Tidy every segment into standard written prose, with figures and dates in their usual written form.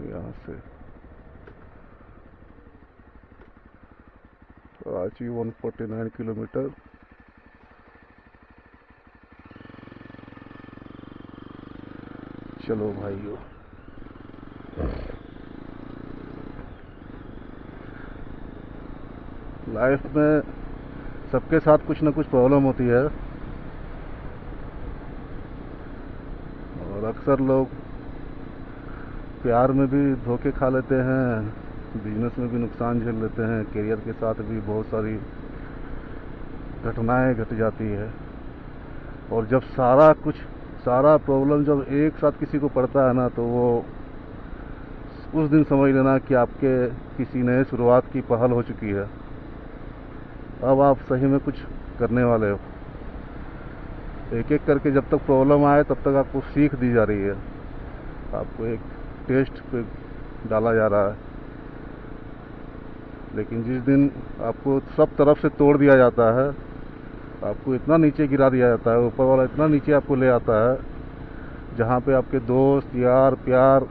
यहाँ से रांची 149 किलोमीटर। चलो भाइयों, लाइफ में सबके साथ कुछ ना कुछ प्रॉब्लम होती है, और अक्सर लोग प्यार में भी धोखे खा लेते हैं, बिजनेस में भी नुकसान झेल लेते हैं, करियर के साथ भी बहुत सारी घटनाएं घट जाती है। और जब सारा प्रॉब्लम जब एक साथ किसी को पड़ता है ना, तो वो उस दिन समझ लेना कि आपके किसी नए शुरुआत की पहल हो चुकी है। अब आप सही में कुछ करने वाले हो। एक एक करके जब तक प्रॉब्लम आए तब तक आपको सीख दी जा रही है, आपको एक टेस्ट पे डाला जा रहा है। लेकिन जिस दिन आपको सब तरफ से तोड़ दिया जाता है, आपको इतना नीचे गिरा दिया जाता है, ऊपर वाला इतना नीचे आपको ले आता है, जहाँ पे आपके दोस्त यार प्यार,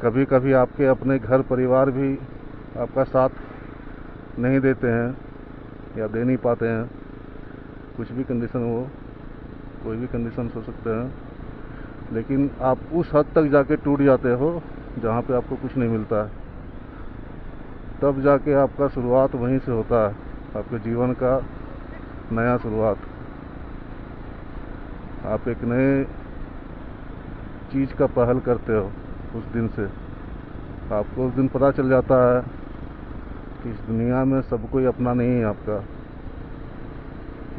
कभी कभी आपके अपने घर परिवार भी आपका साथ नहीं देते हैं या दे नहीं पाते हैं। कुछ भी कंडीशन हो, कोई भी कंडीशन हो सकते हैं, लेकिन आप उस हद तक जाके टूट जाते हो जहाँ पे आपको कुछ नहीं मिलता है। तब जाके आपका शुरुआत वहीं से होता है, आपके जीवन का नया शुरुआत। आप एक नए चीज़ का पहल करते हो उस दिन से। आपको उस दिन पता चल जाता है कि इस दुनिया में सब कोई अपना नहीं है आपका।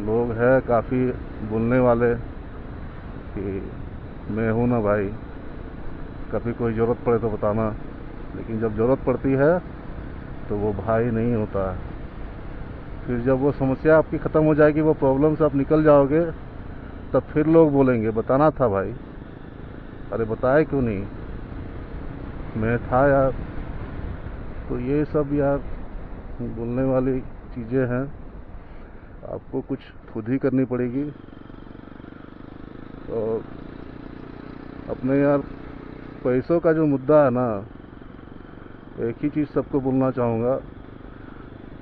लोग हैं काफ़ी बोलने वाले कि मैं हूँ ना भाई, कभी कोई ज़रूरत पड़े तो बताना, लेकिन जब ज़रूरत पड़ती है तो वो भाई नहीं होता है। फिर जब वो समस्या आपकी ख़त्म हो जाएगी, वो प्रॉब्लम से आप निकल जाओगे, तब फिर लोग बोलेंगे बताना था भाई, अरे बताया क्यों नहीं, मैं था यार। तो ये सब यार बोलने वाली चीज़ें हैं, आपको कुछ खुद ही करनी पड़ेगी। और अपने यार पैसों का जो मुद्दा है ना, एक ही चीज़ सबको बोलना चाहूँगा,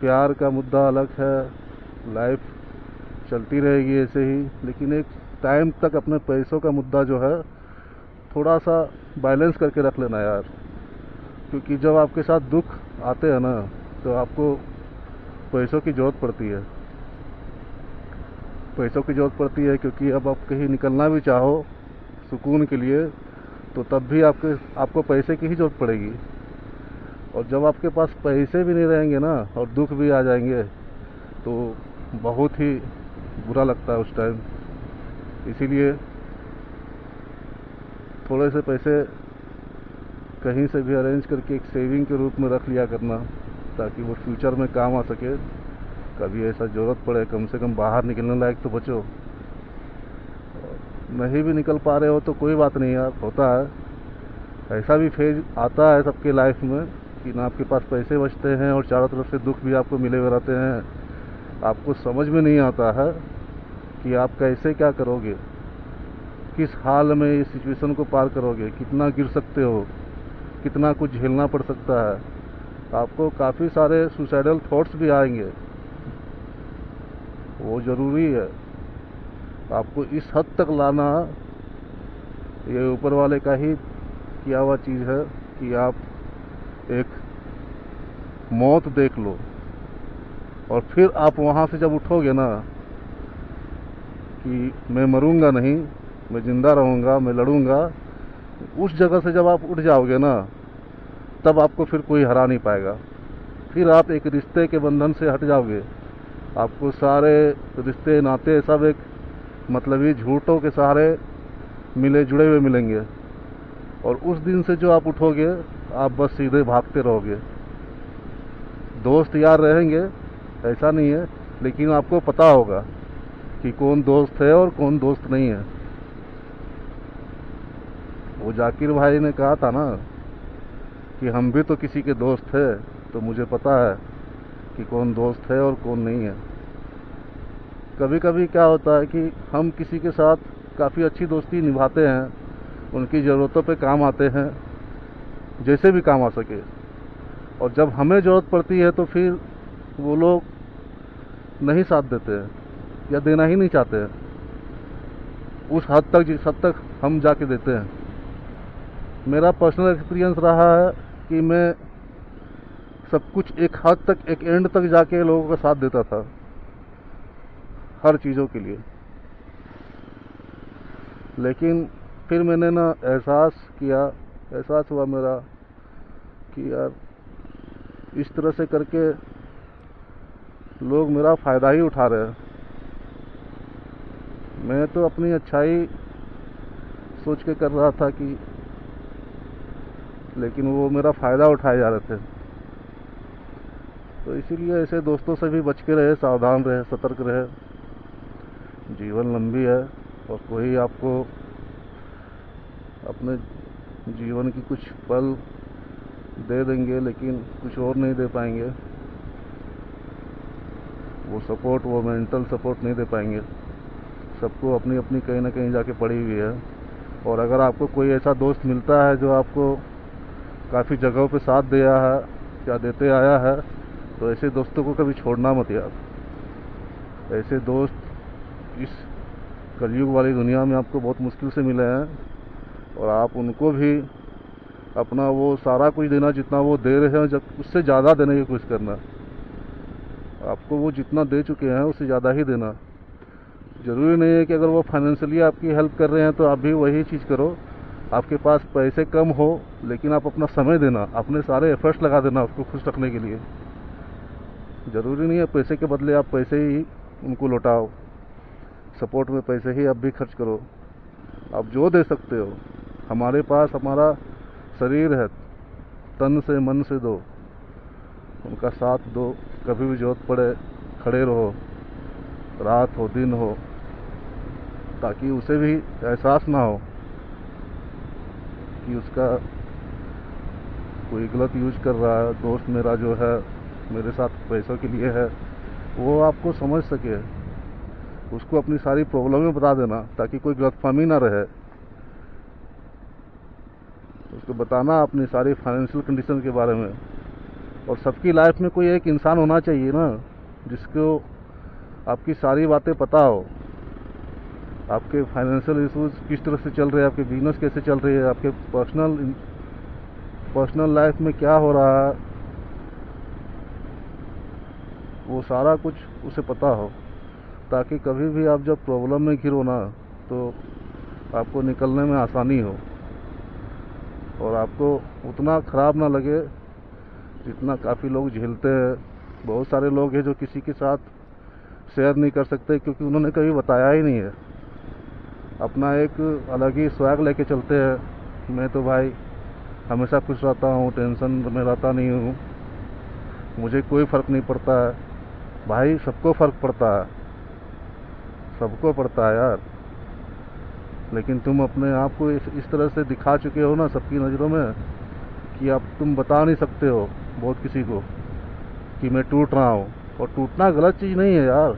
प्यार का मुद्दा अलग है, लाइफ चलती रहेगी ऐसे ही, लेकिन एक टाइम तक अपने पैसों का मुद्दा जो है थोड़ा सा बैलेंस करके रख लेना यार। क्योंकि जब आपके साथ दुख आते हैं ना, तो आपको पैसों की ज़रूरत पड़ती है। पैसों की ज़रूरत पड़ती है क्योंकि अब आप कहीं निकलना भी चाहो सुकून के लिए, तो तब भी आपको पैसे की ही ज़रूरत पड़ेगी। और जब आपके पास पैसे भी नहीं रहेंगे ना, और दुख भी आ जाएंगे, तो बहुत ही बुरा लगता है उस टाइम। इसीलिए थोड़े से पैसे कहीं से भी अरेंज करके एक सेविंग के रूप में रख लिया करना, ताकि वो फ्यूचर में काम आ सके। कभी ऐसा ज़रूरत पड़े, कम से कम बाहर निकलने लायक तो बचो। नहीं भी निकल पा रहे हो तो कोई बात नहीं यार, होता है, ऐसा भी फेज आता है सबके लाइफ में कि ना आपके पास पैसे बचते हैं और चारों तरफ से दुख भी आपको मिले हुए रहते हैं। आपको समझ में नहीं आता है कि आप कैसे क्या करोगे, किस हाल में इस सिचुएशन को पार करोगे, कितना गिर सकते हो, कितना कुछ झेलना पड़ सकता है। आपको काफ़ी सारे सुसाइडल थॉट्स भी आएंगे, वो ज़रूरी है। आपको इस हद तक लाना ये ऊपर वाले का ही किया हुआ चीज़ है कि आप एक मौत देख लो, और फिर आप वहाँ से जब उठोगे ना कि मैं मरूंगा नहीं, मैं जिंदा रहूँगा, मैं लड़ूंगा, उस जगह से जब आप उठ जाओगे ना, तब आपको फिर कोई हरा नहीं पाएगा। फिर आप एक रिश्ते के बंधन से हट जाओगे, आपको सारे रिश्ते नाते सब एक मतलबी झूठों के सहारे मिले जुड़े हुए मिलेंगे। और उस दिन से जो आप उठोगे, आप बस सीधे भागते रहोगे। दोस्त यार रहेंगे, ऐसा नहीं है, लेकिन आपको पता होगा कि कौन दोस्त है और कौन दोस्त नहीं है। वो जाकिर भाई ने कहा था ना कि हम भी तो किसी के दोस्त थे, तो मुझे पता है कि कौन दोस्त है और कौन नहीं है। कभी कभी क्या होता है कि हम किसी के साथ काफ़ी अच्छी दोस्ती निभाते हैं, उनकी ज़रूरतों पे काम आते हैं, जैसे भी काम आ सके। और जब हमें ज़रूरत पड़ती है तो फिर वो लोग नहीं साथ देते हैं या देना ही नहीं चाहते हैं उस हद तक जिस हद तक हम जाके देते हैं। मेरा पर्सनल एक्सपीरियंस रहा है कि मैं सब कुछ एक हद तक, एक एंड तक जाके लोगों का साथ देता था हर चीज़ों के लिए। लेकिन फिर मैंने ना एहसास हुआ मेरा कि यार इस तरह से करके लोग मेरा फ़ायदा ही उठा रहे हैं। मैं तो अपनी अच्छाई सोच के कर रहा था कि, लेकिन वो मेरा फ़ायदा उठाए जा रहे थे। तो इसीलिए ऐसे दोस्तों से भी बच के रहे, सावधान रहे, सतर्क रहे। जीवन लंबी है और कोई आपको अपने जीवन की कुछ पल दे देंगे लेकिन कुछ और नहीं दे पाएंगे। वो सपोर्ट, वो मेंटल सपोर्ट नहीं दे पाएंगे। सबको अपनी अपनी कहीं ना कहीं जाके पड़ी हुई है। और अगर आपको कोई ऐसा दोस्त मिलता है जो आपको काफ़ी जगहों पे साथ दिया है या देते आया है, तो ऐसे दोस्तों को कभी छोड़ना मत यार। ऐसे दोस्त इस कलयुग वाली दुनिया में आपको बहुत मुश्किल से मिले हैं। और आप उनको भी अपना वो सारा कुछ देना जितना वो दे रहे हैं, जब उससे ज़्यादा देने की कोशिश करना। आपको वो जितना दे चुके हैं उससे ज़्यादा ही देना। ज़रूरी नहीं है कि अगर वो फाइनेंशियली आपकी हेल्प कर रहे हैं तो आप भी वही चीज़ करो। आपके पास पैसे कम हो लेकिन आप अपना समय देना, अपने सारे एफर्ट्स लगा देना उसको खुश रखने के लिए। ज़रूरी नहीं है पैसे के बदले आप पैसे ही उनको लौटाओ। सपोर्ट में पैसे ही आप भी खर्च करो। आप जो दे सकते हो, हमारे पास हमारा शरीर है, तन से मन से दो, उनका साथ दो। कभी भी जरूरत पड़े खड़े रहो, रात हो दिन हो, ताकि उसे भी एहसास ना हो कि उसका कोई गलत यूज कर रहा है। दोस्त मेरा जो है मेरे साथ पैसों के लिए है, वो आपको समझ सके। उसको अपनी सारी प्रॉब्लमें बता देना ताकि कोई गलतफहमी ना रहे। उसको बताना अपनी सारी फाइनेंशियल कंडीशन के बारे में। और सबकी लाइफ में कोई एक इंसान होना चाहिए ना जिसको आपकी सारी बातें पता हो। आपके फाइनेंशियल इश्यूज किस तरह से चल रहे हैं, आपके बिजनेस कैसे चल रही है, आपके पर्सनल लाइफ में क्या हो रहा है, वो सारा कुछ उसे पता हो। ताकि कभी भी आप जब प्रॉब्लम में घिरो ना तो आपको निकलने में आसानी हो और आपको उतना ख़राब ना लगे जितना काफ़ी लोग झेलते हैं। बहुत सारे लोग हैं जो किसी के साथ शेयर नहीं कर सकते क्योंकि उन्होंने कभी बताया ही नहीं है। अपना एक अलग ही स्वैग लेके चलते हैं। मैं तो भाई हमेशा खुश रहता हूँ, टेंशन में रहता नहीं हूँ, मुझे कोई फ़र्क नहीं पड़ता है। भाई सबको फ़र्क पड़ता है, सबको पड़ता है यार। लेकिन तुम अपने आप को इस तरह से दिखा चुके हो ना सबकी नज़रों में कि अब तुम बता नहीं सकते हो बहुत किसी को कि मैं टूट रहा हूँ। और टूटना गलत चीज़ नहीं है यार।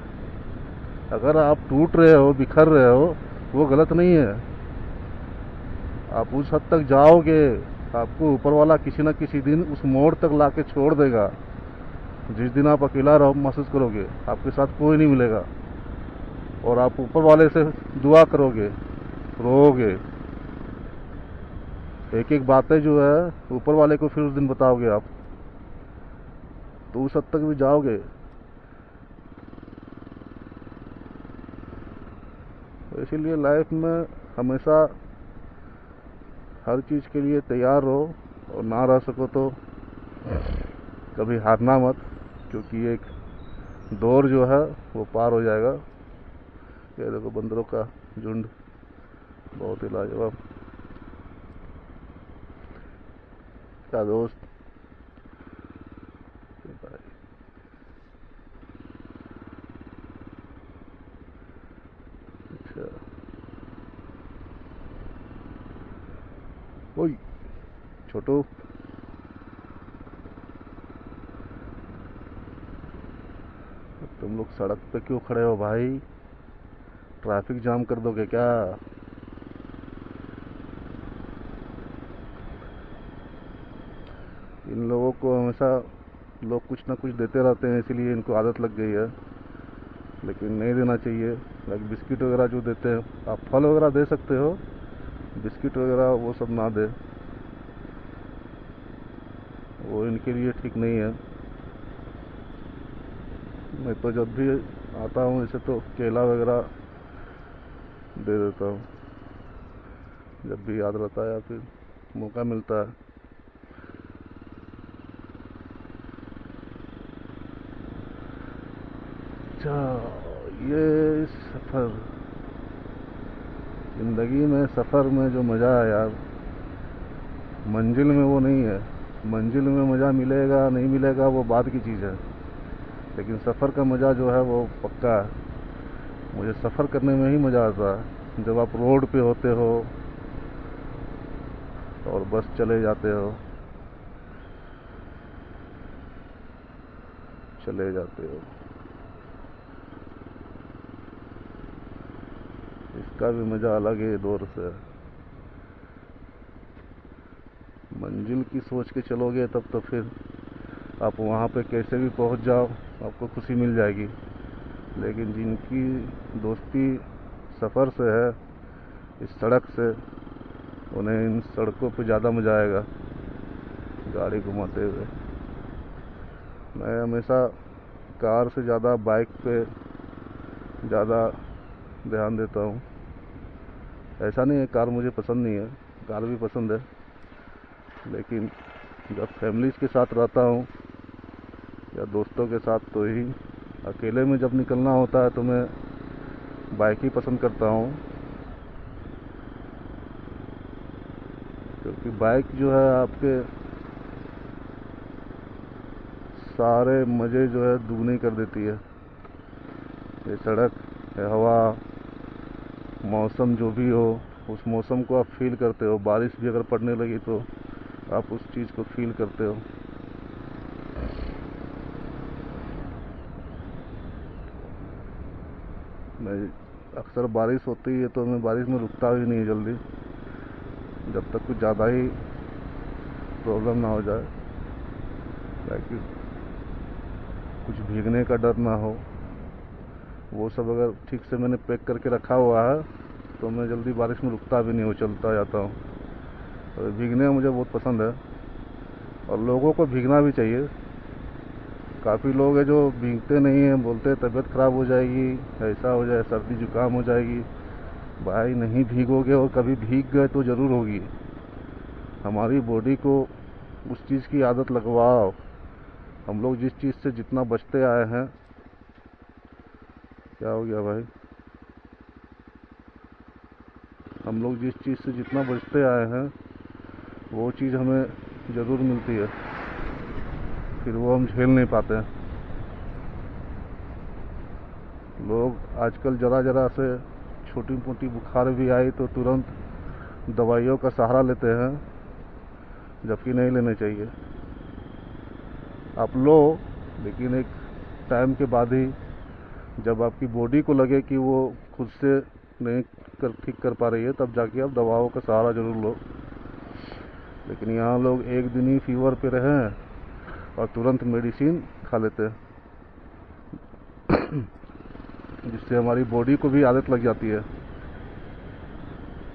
अगर आप टूट रहे हो, बिखर रहे हो, वो गलत नहीं है। आप उस हद तक जाओगे, आपको ऊपर वाला किसी न किसी दिन उस मोड़ तक लाके छोड़ देगा जिस दिन आप अकेला रहो महसूस करोगे, आपके साथ कोई नहीं मिलेगा। और आप ऊपर वाले से दुआ करोगे, रोओगे, एक एक बातें जो है ऊपर वाले को फिर उस दिन बताओगे आप, तो उस हद तक भी जाओगे। तो इसीलिए लाइफ में हमेशा हर चीज़ के लिए तैयार रहो और ना रह सको तो कभी हारना मत, क्योंकि एक दौर जो है वो पार हो जाएगा। ये देखो बंदरों का झुंड, बहुत ही लाजवाब। क्या दोस्त, अच्छा ओए छोटू, तुम लोग सड़क पे क्यों खड़े हो भाई? ट्रैफिक जाम कर दोगे क्या? इन लोगों को हमेशा लोग कुछ ना कुछ देते रहते हैं, इसीलिए इनको आदत लग गई है, लेकिन नहीं देना चाहिए। लाइक बिस्किट वगैरह जो देते हैं, आप फल वगैरह दे सकते हो, बिस्किट वगैरह वो सब ना दे, वो इनके लिए ठीक नहीं है। मैं तो जब भी आता हूँ ऐसे तो केला वगैरह दे देता हूँ, जब भी याद रहता है या फिर मौका मिलता है। अच्छा, ये सफ़र, ज़िंदगी में सफ़र में जो मज़ा है यार, मंजिल में वो नहीं है। मंजिल में मज़ा मिलेगा नहीं मिलेगा वो बाद की चीज़ है, लेकिन सफ़र का मज़ा जो है वो पक्का है। मुझे सफ़र करने में ही मज़ा आता है, जब आप रोड पे होते हो और बस चले जाते हो, चले जाते हो। इसका भी मज़ा अलग ही दौर से है। मंजिल की सोच के चलोगे तब तो फिर आप वहाँ पे कैसे भी पहुँच जाओ, आपको खुशी मिल जाएगी। लेकिन जिनकी दोस्ती सफ़र से है, इस सड़क से, उन्हें इन सड़कों पे ज़्यादा मज़ा आएगा गाड़ी घुमाते हुए। मैं हमेशा कार से ज़्यादा बाइक पे ज़्यादा ध्यान देता हूँ। ऐसा नहीं है कार मुझे पसंद नहीं है, कार भी पसंद है, लेकिन जब फैमिलीज़ के साथ रहता हूँ या दोस्तों के साथ तो ही। अकेले में जब निकलना होता है तो मैं बाइक ही पसंद करता हूँ, क्योंकि बाइक जो है आपके सारे मज़े जो है दुगनी कर देती है। ये सड़क, ये हवा, मौसम जो भी हो, उस मौसम को आप फील करते हो। बारिश भी अगर पड़ने लगी तो आप उस चीज़ को फील करते हो। मैं अक्सर बारिश होती है तो मैं बारिश में रुकता भी नहीं जल्दी, जब तक कुछ ज़्यादा ही प्रॉब्लम ना हो जाए, ताकि कुछ भीगने का डर ना हो। वो सब अगर ठीक से मैंने पैक करके रखा हुआ है तो मैं जल्दी बारिश में रुकता भी नहीं हूँ, चलता जाता हूँ। और भीगने मुझे बहुत पसंद है, और लोगों को भीगना भी चाहिए। काफ़ी लोग हैं जो भीगते नहीं हैं, बोलते हैं तबीयत ख़राब हो जाएगी, ऐसा हो जाए, सर्दी जुकाम हो जाएगी। भाई नहीं भीगोगे और कभी भीग गए तो ज़रूर होगी। हमारी बॉडी को उस चीज़ की आदत लगवाओ। हम लोग जिस चीज़ से जितना बचते आए हैं, क्या हो गया भाई, हम लोग जिस चीज़ से जितना बचते आए हैं वो चीज़ हमें ज़रूर मिलती है, फिर वो हम झेल नहीं पाते हैं। लोग आजकल ज़रा ज़रा से छोटी मोटी बुखार भी आई तो तुरंत दवाइयों का सहारा लेते हैं, जबकि नहीं लेने चाहिए। आप लो, लेकिन एक टाइम के बाद ही, जब आपकी बॉडी को लगे कि वो खुद से नहीं ठीक कर पा रही है, तब जाके आप दवाओं का सहारा ज़रूर लो। लेकिन यहाँ लोग एक दिन ही फीवर पे रहे और तुरंत मेडिसिन खा लेते हैं, जिससे हमारी बॉडी को भी आदत लग जाती है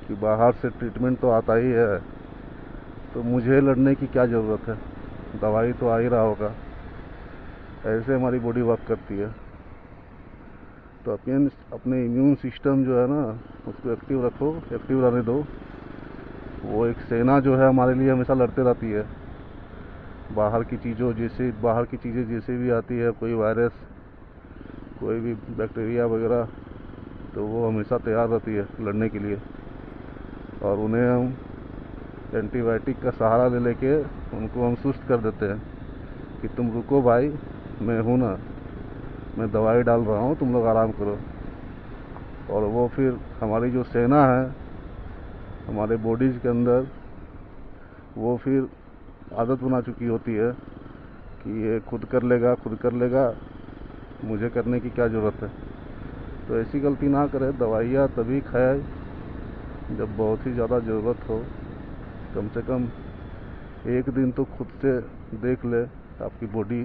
कि बाहर से ट्रीटमेंट तो आता ही है, तो मुझे लड़ने की क्या ज़रूरत है, दवाई तो आ ही रहा होगा। ऐसे हमारी बॉडी वर्क करती है। तो अपने इम्यून सिस्टम जो है ना, उसको एक्टिव रखो, एक्टिव रहने दो। वो एक सेना जो है हमारे लिए हमेशा लड़ते रहती है। बाहर की चीज़ें जैसे भी आती है, कोई वायरस, कोई भी बैक्टीरिया वगैरह, तो वो हमेशा तैयार रहती है लड़ने के लिए। और उन्हें हम एंटीबायोटिक का सहारा ले लेके उनको हम सुस्त कर देते हैं कि तुम रुको भाई, मैं हूँ ना, मैं दवाई डाल रहा हूँ, तुम लोग आराम करो। और वो फिर हमारी जो सेना है हमारे बॉडीज़ के अंदर, वो फिर आदत बना चुकी होती है कि ये खुद कर लेगा, मुझे करने की क्या ज़रूरत है। तो ऐसी गलती ना करें। दवाइयाँ तभी खाएं जब बहुत ही ज़्यादा ज़रूरत हो। कम से कम एक दिन तो खुद से देख ले, आपकी बॉडी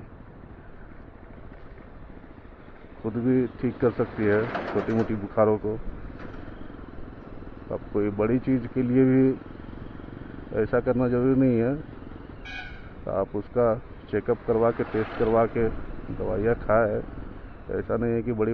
खुद भी ठीक कर सकती है छोटी मोटी बुखारों को। अब कोई बड़ी चीज़ के लिए भी ऐसा करना ज़रूरी नहीं है। आप उसका चेकअप करवा के, टेस्ट करवा के दवाइयाँ खाएं। ऐसा नहीं है कि बड़ी बड़ी